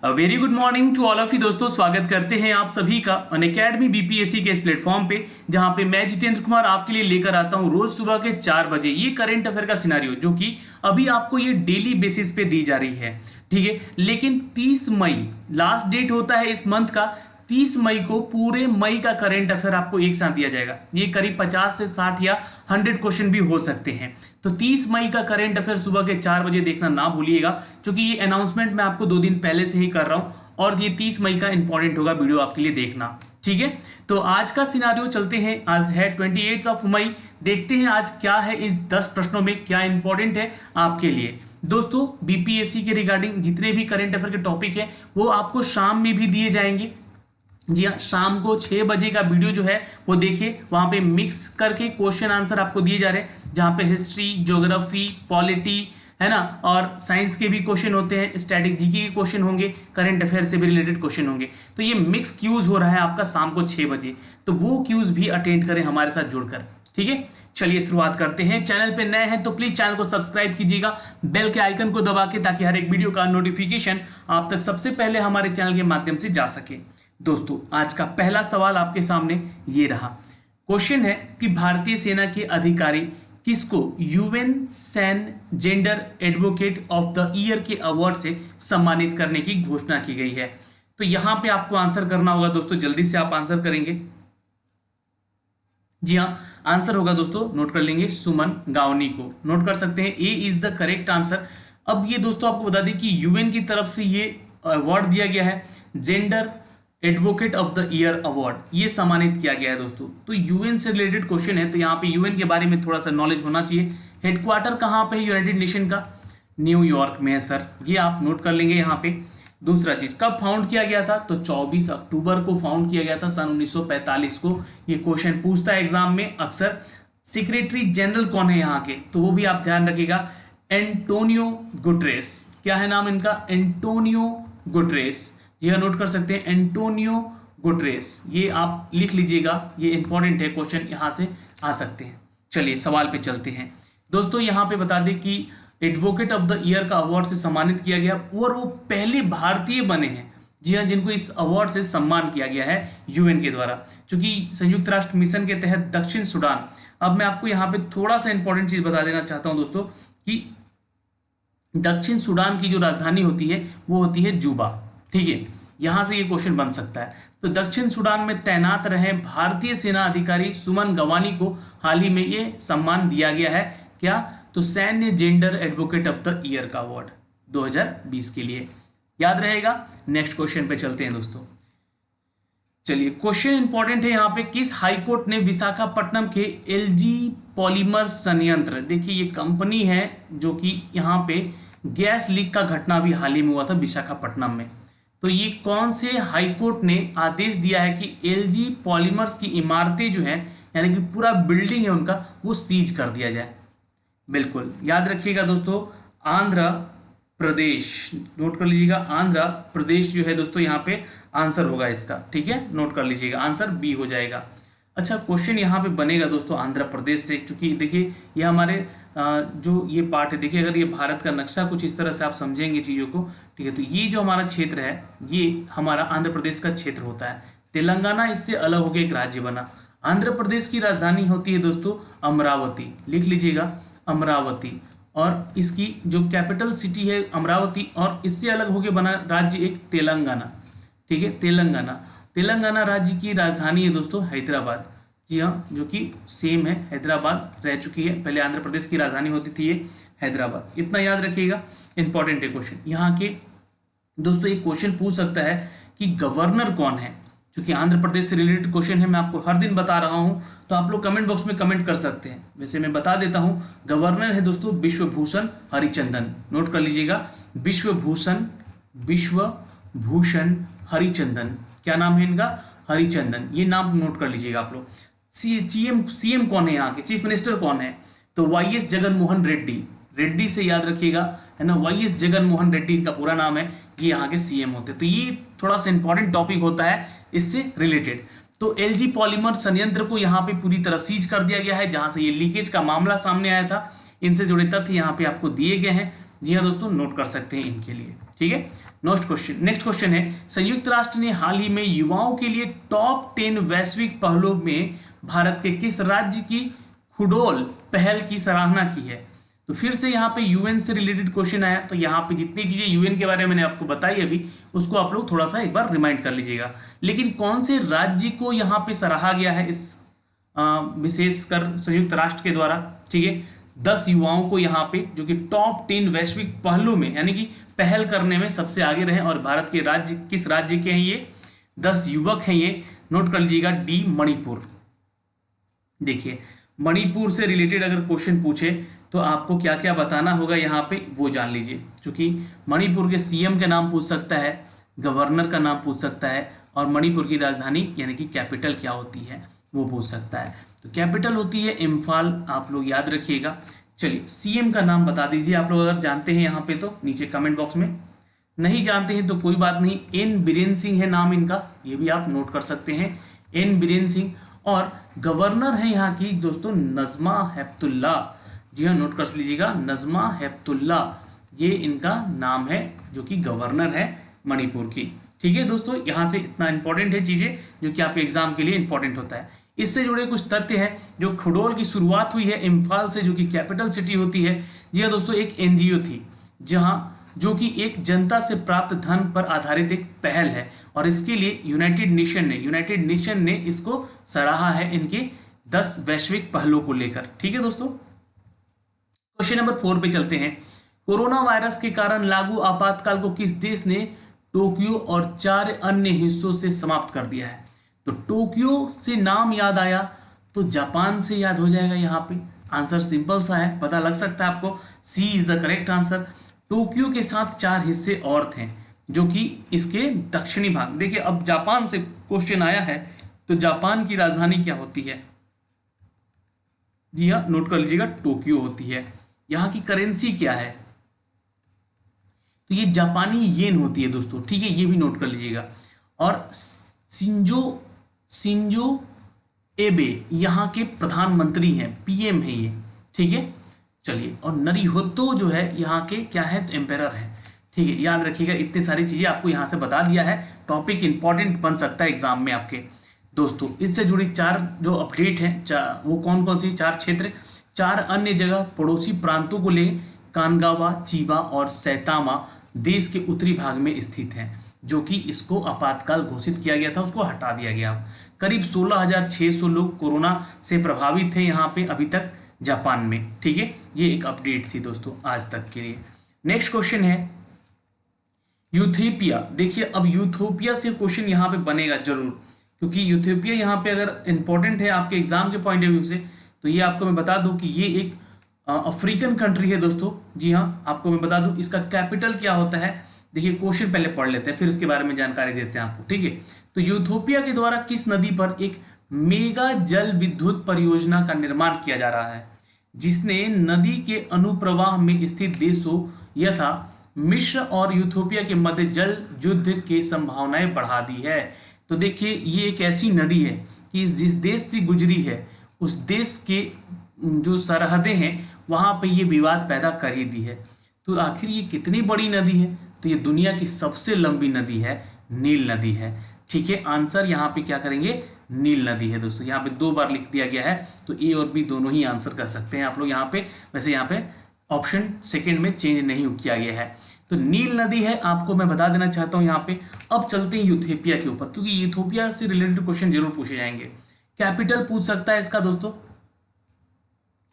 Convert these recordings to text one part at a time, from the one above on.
Very good morning to all of you दोस्तों, स्वागत करते हैं आप सभी का अनअकैडमी बीपीएससी के इस प्लेटफॉर्म पे, जहां पे मैं जितेंद्र कुमार आपके लिए लेकर आता हूं रोज सुबह के 4 बजे ये करंट अफेयर का सिनारियो, जो कि अभी आपको ये डेली बेसिस पे दी जा रही है। ठीक है, लेकिन 30 मई लास्ट डेट होता है इस मंथ का। 30 मई को पूरे मई का करंट अफेयर आपको एक साथ दिया जाएगा। ये करीब 50 से 60 या 100 क्वेश्चन भी हो सकते हैं। तो 30 मई का करंट अफेयर सुबह के 4 बजे देखना ना भूलिएगा, क्योंकि ये अनाउंसमेंट मैं आपको 2 दिन पहले से ही कर रहा हूं और ये 30 मई का इंपॉर्टेंट होगा वीडियो आपके लिए देखना। ठीक है, तो आज का सिनारियो चलते हैं। आज है 28 ऑफ मई। देखते हैं आज क्या है इस 10 प्रश्नों में, क्या इंपॉर्टेंट है आपके लिए। दोस्तों, बीपीएससी के रिगार्डिंग जितने भी करंट अफेयर के टॉपिक है वो आपको शाम में भी दिए जाएंगे। जी हाँ, शाम को 6 बजे का वीडियो जो है वो देखिए, वहां पे मिक्स करके क्वेश्चन आंसर आपको दिए जा रहे हैं, जहां पे हिस्ट्री, ज्योग्राफी, पॉलिटी है ना, और साइंस के भी क्वेश्चन होते हैं, स्टैटिक जीके के क्वेश्चन होंगे, करंट अफेयर से भी रिलेटेड क्वेश्चन होंगे। तो ये मिक्स क्यूज हो रहा है आपका शाम को 6 बजे, तो वो क्यूज भी अटेंड करें हमारे साथ जुड़कर। ठीक है, चलिए शुरुआत करते हैं। चैनल पे नए हैं तो प्लीज चैनल को सब्सक्राइब कीजिएगा, बेल के आइकन को दबा के, ताकि हर एक वीडियो का नोटिफिकेशन आप तक सबसे पहले हमारे चैनल के माध्यम से जा सके। दोस्तों, आज का पहला सवाल आपके सामने ये रहा। क्वेश्चन है कि भारतीय सेना के अधिकारी किसको यूएन सैन gender advocate of the year के अवार्ड से सम्मानित करने की घोषणा की गई है। तो यहां पे आपको आंसर करना होगा दोस्तों, जल्दी से आप आंसर करेंगे। जी हाँ, आंसर होगा दोस्तों, नोट कर लेंगे, सुमन गावनी को नोट कर सकते हैं। ए इज द करेक्ट आंसर। अब ये दोस्तों आपको बता दें कि यूएन की तरफ से ये अवार्ड दिया गया है, gender advocate of the year award, ये सम्मानित किया गया है दोस्तों। तो यूएन से रिलेटेड क्वेश्चन है, तो यहाँ पे यूएन के बारे में थोड़ा सा नॉलेज होना चाहिए। हेडक्वार्टर कहाँ पे है यूनाइटेड नेशन का? न्यूयॉर्क में है सर, ये आप नोट कर लेंगे यहाँ पे। दूसरा चीज, कब फाउंड किया गया था? तो 24 अक्टूबर को फाउंड किया गया था, सन 1945 को। ये क्वेश्चन पूछता है एग्जाम में अक्सर। सेक्रेटरी जनरल कौन है यहाँ के? तो वो भी आप ध्यान रखिएगा, एंटोनियो गुटरेस। क्या है नाम इनका? Antonio Guterres. यह नोट कर सकते हैं, एंटोनियो गुटरेस। ये आप लिख लीजिएगा, ये इंपॉर्टेंट है, क्वेश्चन यहां से आ सकते हैं। चलिए सवाल पे चलते हैं दोस्तों। यहां पे बता दें कि एडवोकेट ऑफ द ईयर का अवार्ड से सम्मानित किया गया, और वो पहले भारतीय बने हैं, जी हाँ, जिनको इस अवार्ड से सम्मान किया गया है यूएन के द्वारा, क्योंकि संयुक्त राष्ट्र मिशन के तहत दक्षिण सूडान। अब मैं आपको यहाँ पे थोड़ा सा इंपॉर्टेंट चीज बता देना चाहता हूं दोस्तों, कि दक्षिण सूडान की जो राजधानी होती है वो होती है जुबा। ठीक है, यहां से ये क्वेश्चन बन सकता है। तो दक्षिण सूडान में तैनात रहे भारतीय सेना अधिकारी सुमन गवानी को हाल ही में ये सम्मान दिया गया है। क्या? तो सैन्य gender advocate of the year का अवार्ड 2020 के लिए, याद रहेगा। नेक्स्ट क्वेश्चन पे चलते हैं दोस्तों। चलिए, क्वेश्चन इंपॉर्टेंट है यहाँ पे, किस हाईकोर्ट ने विशाखापट्टनम के एलजी पॉलीमर संयंत्र, देखिए ये कंपनी है जो कि यहाँ पे गैस लीक का घटना भी हाल ही में हुआ था विशाखापट्टनम में। तो ये कौन से हाईकोर्ट ने आदेश दिया है कि एलजी पॉलीमर्स की इमारतें जो हैं, यानी कि पूरा बिल्डिंग है उनका, वो सीज कर दिया जाए? बिल्कुल याद रखिएगा दोस्तों, आंध्र प्रदेश। नोट कर लीजिएगा, आंध्र प्रदेश जो है दोस्तों, यहाँ पे आंसर होगा इसका। ठीक है, नोट कर लीजिएगा, आंसर बी हो जाएगा। अच्छा, क्वेश्चन यहाँ पे बनेगा दोस्तों आंध्र प्रदेश से, क्योंकि देखिए ये हमारे जो ये पार्ट है, देखिए अगर ये भारत का नक्शा कुछ इस तरह से आप समझेंगे चीज़ों को, ठीक है, तो ये जो हमारा क्षेत्र है ये हमारा आंध्र प्रदेश का क्षेत्र होता है। तेलंगाना इससे अलग होकर एक राज्य बना। आंध्र प्रदेश की राजधानी होती है दोस्तों अमरावती, लिख लीजिएगा अमरावती, और इसकी जो कैपिटल सिटी है अमरावती, और इससे अलग होकर बना राज्य एक तेलंगाना। ठीक है, तेलंगाना, तेलंगाना राज्य की राजधानी है दोस्तों हैदराबाद। जी हाँ, जो कि सेम है, हैदराबाद रह चुकी है, पहले आंध्र प्रदेश की राजधानी होती थी ये हैदराबाद। इतना याद रखिएगा, इंपॉर्टेंट है क्वेश्चन यहाँ के दोस्तों। एक क्वेश्चन पूछ सकता है कि गवर्नर कौन है, क्योंकि आंध्र प्रदेश से रिलेटेड क्वेश्चन है, मैं आपको हर दिन बता रहा हूँ, तो आप लोग कमेंट बॉक्स में कमेंट कर सकते हैं। वैसे मैं बता देता हूँ, गवर्नर है दोस्तों विश्वभूषण हरिचंदन। नोट कर लीजिएगा, विश्वभूषण हरिचंदन। क्या नाम है इनका? हरिचंदन। ये नाम नोट कर लीजिएगा आप लोग। सीएम कौन है यहाँ के? चीफ मिनिस्टर कौन है? तो वाईएस जगन मोहन रेड्डी। रेड्डी से याद रखिएगा, है ना, वाईएस जगन मोहन रेड्डी इनका पूरा नाम है, ये यहाँ के सीएम होते। तो ये थोड़ा सा इंपॉर्टेंट टॉपिक होता है इससे रिलेटेड। तो एलजी पॉलीमर संयंत्र को यहाँ पे पूरी तरह सीज कर दिया गया है, जहां से ये लीकेज का मामला सामने आया था। इनसे जुड़े तथ्य यहाँ पे आपको दिए गए हैं। जी हाँ दोस्तों, नोट कर सकते हैं इनके लिए। ठीक है, नेक्स्ट क्वेश्चन है, संयुक्त राष्ट्र ने हाल ही में युवाओं के लिए टॉप 10 वैश्विक पहलों में भारत के किस राज्य की खुडोल पहल की सराहना की है? तो फिर से यहाँ पे यूएन से रिलेटेड क्वेश्चन आया, तो यहाँ पे जितनी चीजें यूएन के बारे में मैंने आपको बताई अभी, उसको आप लोग थोड़ा सा एक बार रिमाइंड कर लीजिएगा। लेकिन कौन से राज्य को यहाँ पे सराहा गया है इस विशेषकर संयुक्त राष्ट्र के द्वारा? ठीक है, 10 युवाओं को यहाँ पे जो कि टॉप 10 वैश्विक पहलों में यानी कि पहल करने में सबसे आगे रहे, और भारत के राज्य किस राज्य के हैं ये 10 युवक हैं, ये नोट कर लीजिएगा, डी मणिपुर। देखिए मणिपुर से रिलेटेड अगर क्वेश्चन पूछे तो आपको क्या क्या बताना होगा यहाँ पे वो जान लीजिए, क्योंकि मणिपुर के सीएम के नाम पूछ सकता है, गवर्नर का नाम पूछ सकता है, और मणिपुर की राजधानी यानी कि कैपिटल क्या होती है वो पूछ सकता है। तो कैपिटल होती है इम्फाल, आप लोग याद रखिएगा। चलिए सीएम का नाम बता दीजिए आप लोग, अगर जानते हैं यहाँ पे तो नीचे कमेंट बॉक्स में, नहीं जानते हैं तो कोई बात नहीं, एन बीरेन सिंह है नाम इनका, ये भी आप नोट कर सकते हैं, एन बीरेन सिंह। और गवर्नर है यहाँ की दोस्तों नजमा हेपतुल्ला, जी हाँ नोट कर लीजिएगा, नजमा हेपतुल्ला, ये इनका नाम है जो कि गवर्नर है मणिपुर की। ठीक है दोस्तों, यहाँ से इतना इंपॉर्टेंट है चीजें जो कि आपके एग्जाम के लिए इंपॉर्टेंट होता है। इससे जुड़े कुछ तथ्य हैं, जो खुडोल की शुरुआत हुई है इम्फाल से जो कि कैपिटल सिटी होती है। जी हाँ दोस्तों, एक एनजीओ थी जो कि एक जनता से प्राप्त धन पर आधारित एक पहल है, और इसके लिए यूनाइटेड नेशन ने इसको सराहा है इनके 10 वैश्विक पहलों को लेकर। ठीक है दोस्तों, क्वेश्चन नंबर 4 पे चलते हैं। कोरोना वायरस के कारण लागू आपातकाल को किस देश ने टोक्यो और 4 अन्य हिस्सों से समाप्त कर दिया है? तो टोक्यो से नाम याद आया तो जापान से याद हो जाएगा। यहाँ पे आंसर सिंपल सा है, पता लग सकता है आपको, C is the correct answer. Tokyo के साथ 4 हिस्से और थे जो कि इसके दक्षिणी भाग। देखिए अब जापान से क्वेश्चन आया है तो जापान की राजधानी क्या होती है? जी हाँ नोट कर लीजिएगा, टोक्यो होती है। यहाँ की करेंसी क्या है? तो ये जापानी येन होती है दोस्तों। ठीक है, ये भी नोट कर लीजिएगा। और शिंजो एबे यहाँ के प्रधानमंत्री हैं, पीएम है ये। ठीक है, चलिए, और नरीहोतो जो है यहाँ के क्या है? तो एम्पेरर है। ठीक है, याद रखिएगा, इतनी सारी चीजें आपको यहाँ से बता दिया है, टॉपिक इंपॉर्टेंट बन सकता है एग्जाम में आपके। दोस्तों इससे जुड़ी 4 जो अपडेट हैं, वो कौन कौन सी 4 क्षेत्र, 4 अन्य जगह पड़ोसी प्रांतों को ले कानगावा, चिबा और सैतामा देश के उत्तरी भाग में स्थित हैं, जो कि इसको आपातकाल घोषित किया गया था, उसको हटा दिया गया। करीब 16,600 लोग कोरोना से प्रभावित थे यहाँ पे अभी तक जापान में। ठीक है, ये एक अपडेट थी दोस्तों आज तक के लिए। नेक्स्ट क्वेश्चन है यूथोपिया। देखिए अब यूथोपिया से क्वेश्चन यहाँ पे बनेगा जरूर, क्योंकि यूथोपिया यहाँ पे अगर इंपॉर्टेंट है आपके एग्जाम के पॉइंट ऑफ व्यू से, तो ये आपको मैं बता दूं कि ये एक अफ्रीकन कंट्री है दोस्तों। जी हाँ, आपको मैं बता दूं इसका कैपिटल क्या होता है। देखिए क्वेश्चन पहले पढ़ लेते हैं, फिर उसके बारे में जानकारी देते हैं आपको। ठीक है, तो यूथोपिया के द्वारा किस नदी पर एक मेगा जल विद्युत परियोजना का निर्माण किया जा रहा है, जिसने नदी के अनुप्रवाह में स्थित देशों यथा मिस्र और यूथोपिया के मध्य जल युद्ध की संभावनाएं बढ़ा दी है? तो देखिए ये एक ऐसी नदी है कि जिस देश से गुजरी है उस देश के जो सरहदें हैं वहां पे ये विवाद पैदा कर ही दी है। तो आखिर ये कितनी बड़ी नदी है? तो ये दुनिया की सबसे लंबी नदी है, नील नदी है। ठीक है, आंसर यहाँ पे क्या करेंगे? नील नदी है दोस्तों। यहाँ पे 2 बार लिख दिया गया है, तो ए और बी दोनों ही आंसर कर सकते हैं आप लोग यहाँ पे। वैसे यहाँ पे ऑप्शन सेकंड में चेंज नहीं किया गया है, तो नील नदी है, आपको मैं बता देना चाहता हूँ यहाँ पे। अब चलते हैं यूथोपिया के ऊपर, क्योंकि यूथोपिया से रिलेटेड क्वेश्चन जरूर पूछे जाएंगे। कैपिटल पूछ सकता है इसका दोस्तों।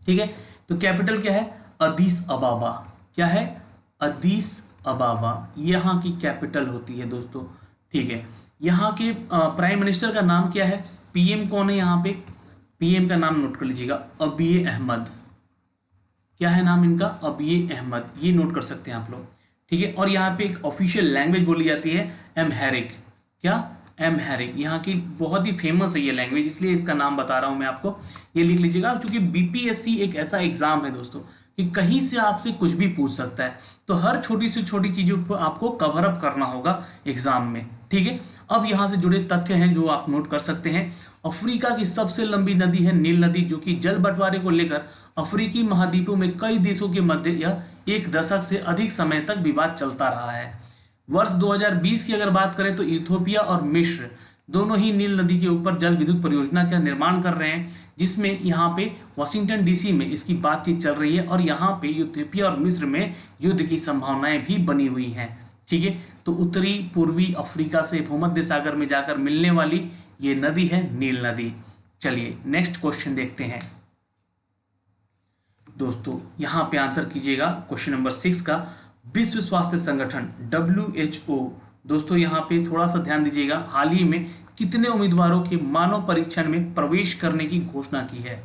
ठीक है, तो कैपिटल क्या है? अदीस अबाबा। क्या है? अदीस अबाबा यहाँ की कैपिटल होती है दोस्तों। ठीक है, यहाँ के प्राइम मिनिस्टर का नाम क्या है? पीएम कौन है यहाँ पे? पीएम का नाम नोट कर लीजिएगा, अबिय अहमद। क्या है नाम इनका? अबिय अहमद, ये नोट कर सकते हैं आप लोग। ठीक है, और यहाँ पे एक ऑफिशियल लैंग्वेज बोली जाती है एम्हैरिक। क्या? एम्हैरिक, यहाँ की बहुत ही फेमस है ये लैंग्वेज, इसलिए इसका नाम बता रहा हूँ मैं आपको, ये लिख लीजिएगा। क्योंकि बीपीएससी एक ऐसा एग्जाम है दोस्तों कि कहीं से आपसे कुछ भी पूछ सकता है, तो हर छोटी से छोटी चीजों को आपको कवर अप करना होगा एग्जाम में। ठीक है, अब यहाँ से जुड़े तथ्य हैं जो आप नोट कर सकते हैं। अफ्रीका की सबसे लंबी नदी है नील नदी, जो कि जल बंटवारे को लेकर अफ्रीकी महाद्वीपों में कई देशों के मध्य यह 1 दशक से अधिक समय तक विवाद चलता रहा है। वर्ष 2020 की अगर बात करें तो इथियोपिया और मिस्र दोनों ही नील नदी के ऊपर जल विद्युत परियोजना का निर्माण कर रहे हैं, जिसमें यहाँ पे वाशिंगटन डीसी में इसकी बातचीत चल रही है और यहाँ पे इथियोपिया और मिस्र में युद्ध की संभावनाएं भी बनी हुई हैं। ठीक है, तो उत्तरी पूर्वी अफ्रीका से भूमध्य सागर में जाकर मिलने वाली ये नदी है नील नदी। चलिए नेक्स्ट क्वेश्चन देखते हैं दोस्तों, यहाँ पे आंसर कीजिएगा क्वेश्चन नंबर 6 का। विश्व स्वास्थ्य संगठन WHO दोस्तों यहाँ पे थोड़ा सा ध्यान दीजिएगा, हाल ही में कितने उम्मीदवारों के मानव परीक्षण में प्रवेश करने की घोषणा की है।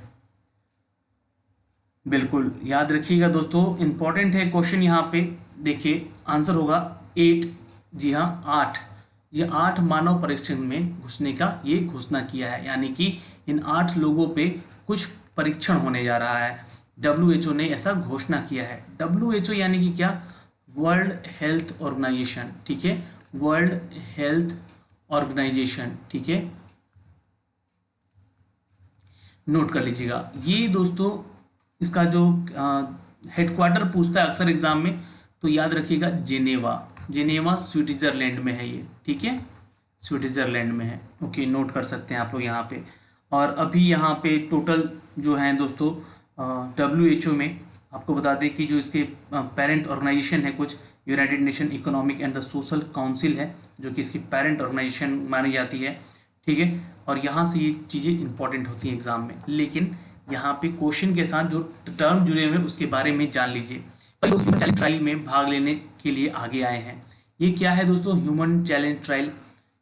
बिल्कुल याद रखिएगा दोस्तों, इंपॉर्टेंट है क्वेश्चन। यहाँ पे देखिए आंसर होगा 8, जी हाँ 8। ये 8 मानव परीक्षण में घुसने का ये घोषणा किया है, यानी कि इन 8 लोगों पे कुछ परीक्षण होने जा रहा है। WHO ने ऐसा घोषणा किया है। WHO यानी कि क्या, वर्ल्ड हेल्थ ऑर्गेनाइजेशन। ठीक है, वर्ल्ड हेल्थ ऑर्गेनाइजेशन। ठीक है, नोट कर लीजिएगा। ये दोस्तों इसका जो हेडक्वार्टर पूछता है अक्सर एग्जाम में, तो याद रखिएगा जेनेवा स्विट्जरलैंड में है ये। ठीक है, स्विट्जरलैंड में है। ओके, नोट कर सकते हैं आप लोग यहाँ पे। और अभी यहाँ पे टोटल जो है दोस्तों WHO में आपको बता दें कि जो इसके पेरेंट ऑर्गेनाइजेशन है कुछ, United nation economic and the social council है जो कि इसकी पेरेंट ऑर्गेनाइजेशन मानी जाती है। ठीक है, और यहाँ से ये चीज़ें इंपॉर्टेंट होती हैं एग्जाम में, लेकिन यहाँ पे क्वेश्चन के साथ जो टर्म जुड़े हुए हैं उसके बारे में जान लीजिए। ह्यूमन चैलेंज ट्रायल में भाग लेने के लिए आगे आए हैं। ये क्या है दोस्तों, ह्यूमन चैलेंज ट्रायल,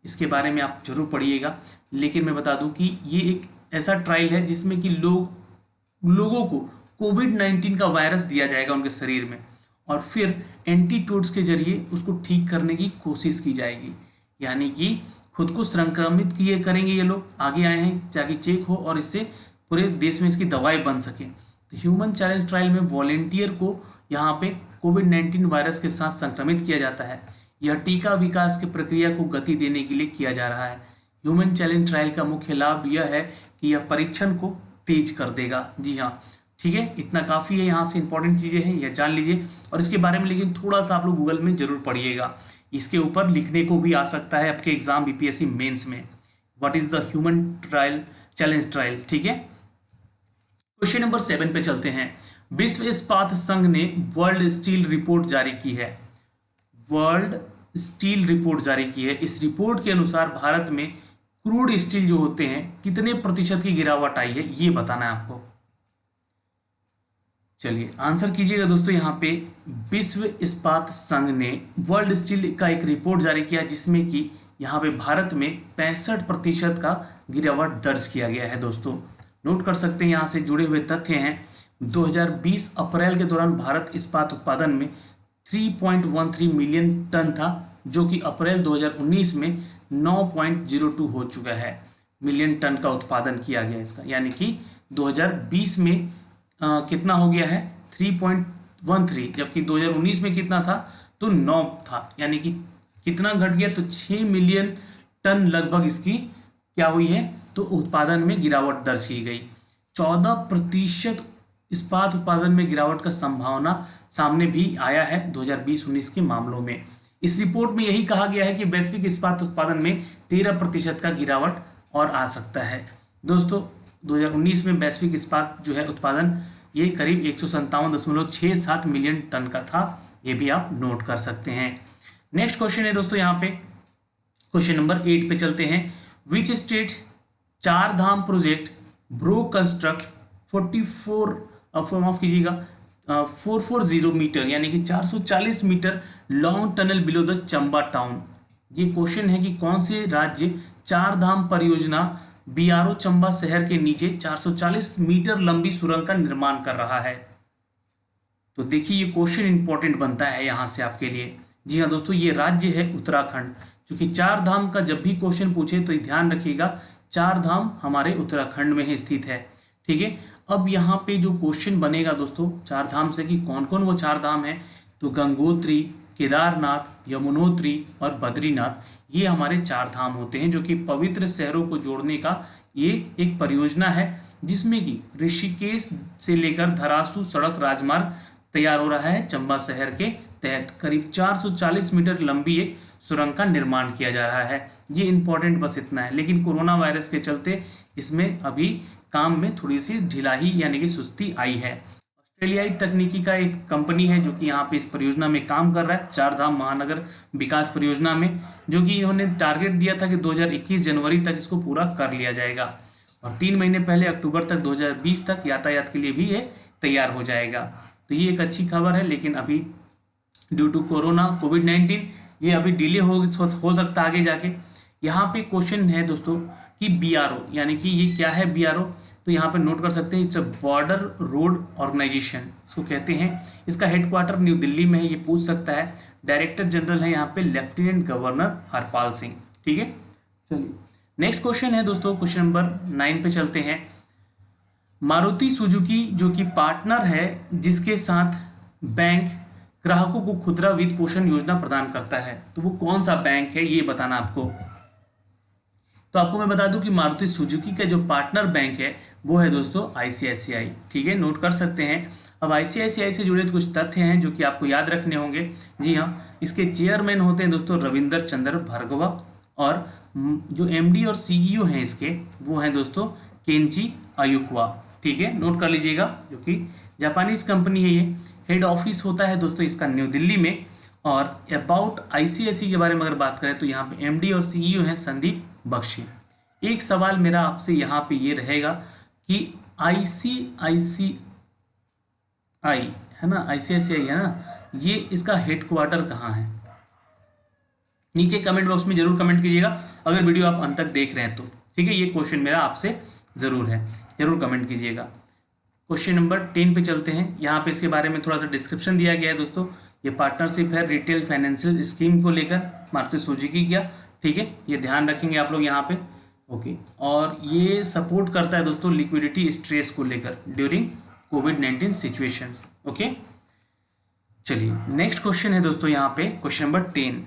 इसके बारे में आप जरूर पढ़िएगा। लेकिन मैं बता दूं कि ये एक ऐसा ट्रायल है जिसमें कि लोगों को कोविड-19 का वायरस दिया जाएगा उनके शरीर में, और फिर एंटीटोड्स के जरिए उसको ठीक करने की कोशिश की जाएगी। यानी कि खुद को संक्रमित किए करेंगे ये लोग, आगे आए हैं ताकि चेक हो और इससे पूरे देश में इसकी दवाई बन सके। तो ह्यूमन चैलेंज ट्रायल में वॉलेंटियर को यहाँ पे कोविड-19 वायरस के साथ संक्रमित किया जाता है। यह टीका विकास की प्रक्रिया को गति देने के लिए किया जा रहा है। ह्यूमन चैलेंज ट्रायल का मुख्य लाभ यह है कि यह परीक्षण को तेज कर देगा। जी हाँ, ठीक है, इतना काफ़ी है। यहाँ से इंपॉर्टेंट चीज़ें हैं, यह जान लीजिए। और इसके बारे में लेकिन थोड़ा सा आप लोग गूगल में जरूर पढ़िएगा, इसके ऊपर लिखने को भी आ सकता है आपके एग्जाम BPSC मेंस में, what is the human trial challenge trial. ठीक है, क्वेश्चन नंबर 7 पे चलते हैं। विश्व इस्पात संघ ने वर्ल्ड स्टील रिपोर्ट जारी की है। वर्ल्ड स्टील रिपोर्ट जारी की है। इस रिपोर्ट के अनुसार भारत में क्रूड स्टील जो होते हैं कितने प्रतिशत की गिरावट आई है, ये बताना है आपको। चलिए आंसर कीजिएगा दोस्तों। यहाँ पे विश्व इस्पात संघ ने वर्ल्ड स्टील का एक रिपोर्ट जारी किया जिसमें कि यहाँ पे भारत में 65% का गिरावट दर्ज किया गया है। दोस्तों नोट कर सकते हैं, यहाँ से जुड़े हुए तथ्य हैं। 2020 अप्रैल के दौरान भारत इस्पात उत्पादन में 3.13 मिलियन टन था, जो कि अप्रैल 2019 में 9.02 हो चुका है। मिलियन टन का उत्पादन किया गया इसका, यानी कि 2020 में कितना हो गया है 3.13, जबकि 2019 में कितना था तो 9 था, यानी कि कितना घट गया तो 6 मिलियन टन लगभग इसकी क्या हुई है तो उत्पादन में गिरावट दर्ज की गई। 14% इस्पात उत्पादन में गिरावट का संभावना सामने भी आया है 2020-19 के मामलों में। इस रिपोर्ट में यही कहा गया है कि वैश्विक इस्पात उत्पादन में 13% का गिरावट और आ सकता है। दोस्तों 2019 में वैश्विक इस्पात जो है उत्पादन ये करीब 157.67 मिलियन टन का था, ये भी आप नोट कर सकते हैं। नेक्स्ट क्वेश्चन है दोस्तों, यहाँ पे क्वेश्चन नंबर 8 पे चलते हैं। Which state Char Dham project BRO construct 440 metre यानी कि 440 metre long tunnel below the Chamba town. ये क्वेश्चन है कि कौन से राज्य चार धाम परियोजना BRO चंबा शहर के नीचे 440 मीटर लंबी सुरंग का निर्माण कर रहा है। तो देखिए ये क्वेश्चन इंपॉर्टेंट बनता है यहां से आपके लिए। जी हाँ दोस्तों, ये राज्य है उत्तराखंड। क्योंकि चार धाम का जब भी क्वेश्चन पूछे तो ध्यान रखिएगा, चार धाम हमारे उत्तराखंड में ही स्थित है। ठीक है, अब यहाँ पे जो क्वेश्चन बनेगा दोस्तों चार धाम से कि कौन कौन वो चार धाम है, तो गंगोत्री, केदारनाथ, यमुनोत्री और बद्रीनाथ, ये हमारे चार धाम होते हैं जो कि पवित्र शहरों को जोड़ने का ये एक परियोजना है, जिसमें कि ऋषिकेश से लेकर धरासू सड़क राजमार्ग तैयार हो रहा है चंबा शहर के तहत करीब 440 मीटर लंबी एक सुरंग का निर्माण किया जा रहा है। ये इंपॉर्टेंट बस इतना है, लेकिन कोरोना वायरस के चलते इसमें अभी काम में थोड़ी सी ढिलाई यानी कि सुस्ती आई है। ऑस्ट्रेलियाई तकनीकी का एक कंपनी है जो कि यहाँ पे इस परियोजना में काम कर रहा है, चार धाम महानगर विकास परियोजना में, जो कि इन्होंने टारगेट दिया था कि 2021 जनवरी तक इसको पूरा कर लिया जाएगा और 3 महीने पहले अक्टूबर तक 2020 तक यातायात के लिए भी ये तैयार हो जाएगा। तो ये एक अच्छी खबर है, लेकिन अभी ड्यू टू कोरोना कोविड-19 ये अभी डिले हो सकता है आगे जाके। यहाँ पे क्वेश्चन है दोस्तों कि BRO यानी कि ये क्या है BRO, तो यहाँ पे नोट कर सकते हैं, it's a border road organisation इसको कहते हैं। इसका हेडक्वार्टर न्यू दिल्ली में है, ये पूछ सकता है। डायरेक्टर जनरल है यहाँ पे लेफ्टिनेंट गवर्नर हरपाल सिंह। ठीक है, चलिए नेक्स्ट क्वेश्चन है दोस्तों, क्वेश्चन नंबर 9 पे चलते हैं। मारुति सुजुकी जो कि पार्टनर है जिसके साथ बैंक ग्राहकों को खुदरा वित्त पोषण योजना प्रदान करता है, तो वो कौन सा बैंक है ये बताना आपको। तो आपको मैं बता दूं कि मारुति सुजुकी का जो पार्टनर बैंक है वो है दोस्तों ICICI। ठीक है, नोट कर सकते हैं। अब ICICI से जुड़े कुछ तथ्य हैं जो कि आपको याद रखने होंगे। जी हाँ, इसके चेयरमैन होते हैं दोस्तों रविंदर चंद्र भार्गवा और जो MD और CEO हैं इसके वो हैं दोस्तों केंजी अयुक्वा। ठीक है, नोट कर लीजिएगा, जो कि जापानीज कंपनी है। ये हेड ऑफिस होता है दोस्तों इसका न्यू दिल्ली में। और अबाउट ICICI के बारे में अगर बात करें तो यहाँ पे MD और CEO हैं संदीप बख्शी। एक सवाल मेरा आपसे यहाँ पे ये रहेगा कि ICICI है ना, ICICI है ना, ये इसका हेडक्वार्टर कहाँ है? नीचे कमेंट बॉक्स में जरूर कमेंट कीजिएगा अगर वीडियो आप अंत तक देख रहे हैं तो। ठीक है, ये क्वेश्चन मेरा आपसे जरूर है, जरूर कमेंट कीजिएगा। क्वेश्चन नंबर 10 पे चलते हैं। यहाँ पे इसके बारे में थोड़ा सा डिस्क्रिप्शन दिया गया है दोस्तों। ये पार्टनरशिप है रिटेल फाइनेंशियल स्कीम को लेकर मारुति सुजुकी किया। ठीक है, ये ध्यान रखेंगे आप लोग यहाँ पे। ओके, और ये सपोर्ट करता है दोस्तों लिक्विडिटी स्ट्रेस को लेकर ड्यूरिंग कोविड-19 सिचुएशंस। ओके, चलिए नेक्स्ट क्वेश्चन है दोस्तों यहाँ पे क्वेश्चन नंबर 10।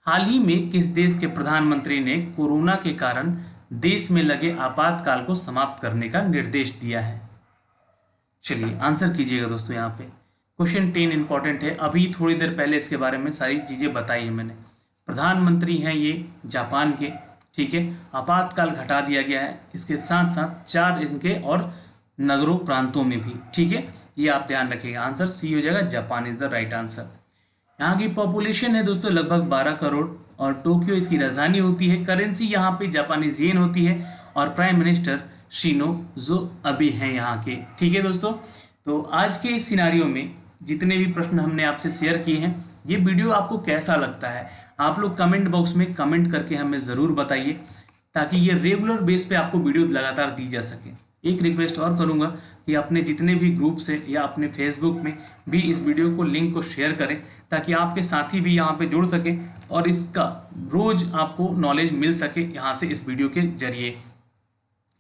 हाल ही में किस देश के प्रधानमंत्री ने कोरोना के कारण देश में लगे आपातकाल को समाप्त करने का निर्देश दिया है? चलिए आंसर कीजिएगा दोस्तों। यहाँ पे क्वेश्चन 10 इंपॉर्टेंट है, अभी थोड़ी देर पहले इसके बारे में सारी चीजें बताई है मैंने। प्रधानमंत्री हैं ये जापान के। ठीक है, आपातकाल घटा दिया गया है, इसके साथ साथ 4 इनके और नगरों प्रांतों में भी। ठीक है, ये आप ध्यान रखिएगा। आंसर सी हो जाएगा, Japan is the right answer. यहाँ की पॉपुलेशन है दोस्तों लगभग 12 करोड़ और टोक्यो इसकी राजधानी होती है। करेंसी यहाँ पे जापानीज येन होती है और प्राइम मिनिस्टर शिनोजो अबे हैं यहाँ के। ठीक है दोस्तों, तो आज के इस सिनारियो में जितने भी प्रश्न हमने आपसे शेयर किए हैं, ये वीडियो आपको कैसा लगता है आप लोग कमेंट बॉक्स में कमेंट करके हमें ज़रूर बताइए, ताकि ये रेगुलर बेस पे आपको वीडियो लगातार दी जा सके। एक रिक्वेस्ट और करूँगा कि अपने जितने भी ग्रुप्स है या अपने फेसबुक में भी इस वीडियो को लिंक को शेयर करें, ताकि आपके साथी भी यहाँ पे जुड़ सके और इसका रोज आपको नॉलेज मिल सके यहाँ से इस वीडियो के जरिए।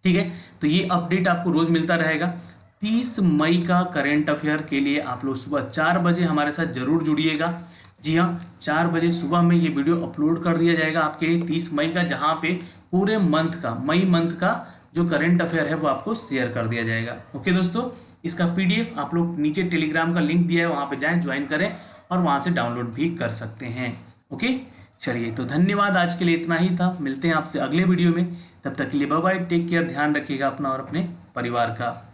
ठीक है, तो ये अपडेट आपको रोज मिलता रहेगा। 30 मई का करेंट अफेयर के लिए आप लोग सुबह 4 बजे हमारे साथ जरूर जुड़िएगा। जी हाँ, 4 बजे सुबह में ये वीडियो अपलोड कर दिया जाएगा आपके लिए 30 मई का, जहाँ पे पूरे मंथ का मई मंथ का जो करेंट अफेयर है वो आपको शेयर कर दिया जाएगा। ओके दोस्तों, इसका PDF आप लोग नीचे टेलीग्राम का लिंक दिया है, वहाँ पे जाएं, ज्वाइन करें और वहाँ से डाउनलोड भी कर सकते हैं। ओके, चलिए तो धन्यवाद, आज के लिए इतना ही था। मिलते हैं आपसे अगले वीडियो में, तब तक के लिए बाय बाय, टेक केयर, ध्यान रखिएगा अपना और अपने परिवार का।